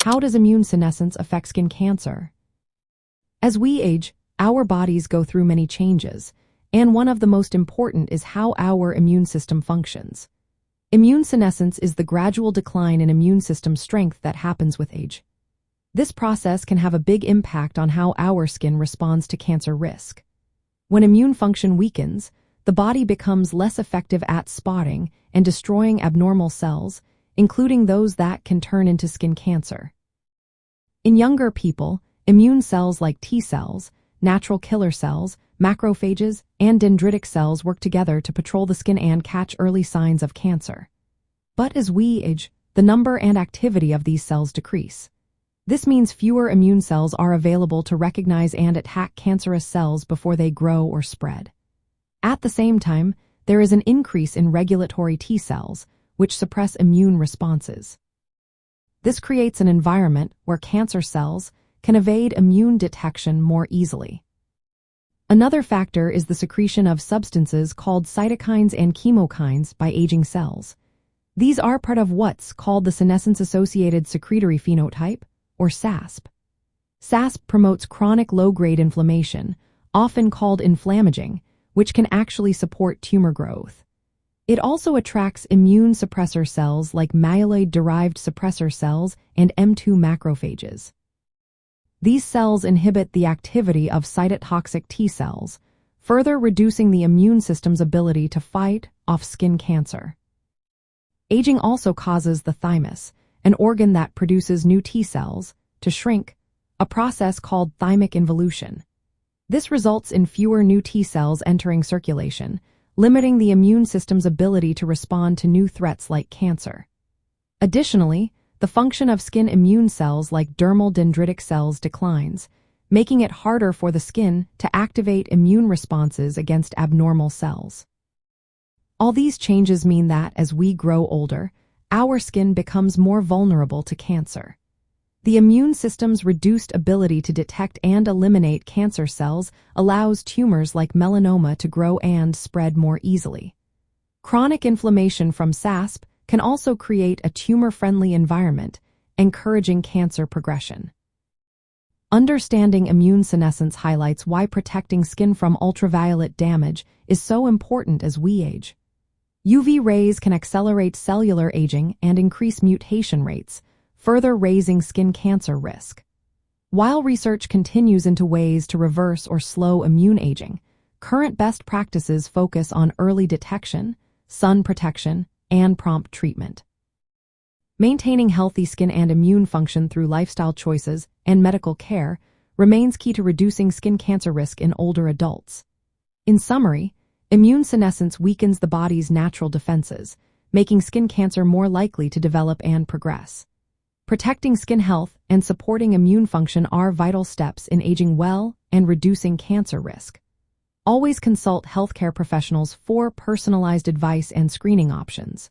How does immune senescence affect skin cancer? As we age, our bodies go through many changes, and one of the most important is how our immune system functions. Immune senescence is the gradual decline in immune system strength that happens with age. This process can have a big impact on how our skin responds to cancer risk. When immune function weakens, the body becomes less effective at spotting and destroying abnormal cells, including those that can turn into skin cancer. In younger people, immune cells like T cells, natural killer cells, macrophages, and dendritic cells work together to patrol the skin and catch early signs of cancer. But as we age, the number and activity of these cells decrease. This means fewer immune cells are available to recognize and attack cancerous cells before they grow or spread. At the same time, there is an increase in regulatory T cells, which suppress immune responses. This creates an environment where cancer cells can evade immune detection more easily. Another factor is the secretion of substances called cytokines and chemokines by aging cells. These are part of what's called the senescence-associated secretory phenotype, or SASP. SASP promotes chronic low-grade inflammation, often called inflammaging, which can actually support tumor growth. It also attracts immune suppressor cells like myeloid-derived suppressor cells and M2 macrophages. These cells inhibit the activity of cytotoxic T cells, further reducing the immune system's ability to fight off skin cancer. Aging also causes the thymus, an organ that produces new T cells, to shrink, a process called thymic involution. This results in fewer new T cells entering circulation, limiting the immune system's ability to respond to new threats like cancer. Additionally, the function of skin immune cells like dermal dendritic cells declines, making it harder for the skin to activate immune responses against abnormal cells. All these changes mean that as we grow older, our skin becomes more vulnerable to cancer. The immune system's reduced ability to detect and eliminate cancer cells allows tumors like melanoma to grow and spread more easily. Chronic inflammation from SASP can also create a tumor-friendly environment, encouraging cancer progression. Understanding immune senescence highlights why protecting skin from ultraviolet damage is so important as we age. UV rays can accelerate cellular aging and increase mutation rates, further raising skin cancer risk. While research continues into ways to reverse or slow immune aging, current best practices focus on early detection, sun protection, and prompt treatment. Maintaining healthy skin and immune function through lifestyle choices and medical care remains key to reducing skin cancer risk in older adults. In summary, immune senescence weakens the body's natural defenses, making skin cancer more likely to develop and progress. Protecting skin health and supporting immune function are vital steps in aging well and reducing cancer risk. Always consult healthcare professionals for personalized advice and screening options.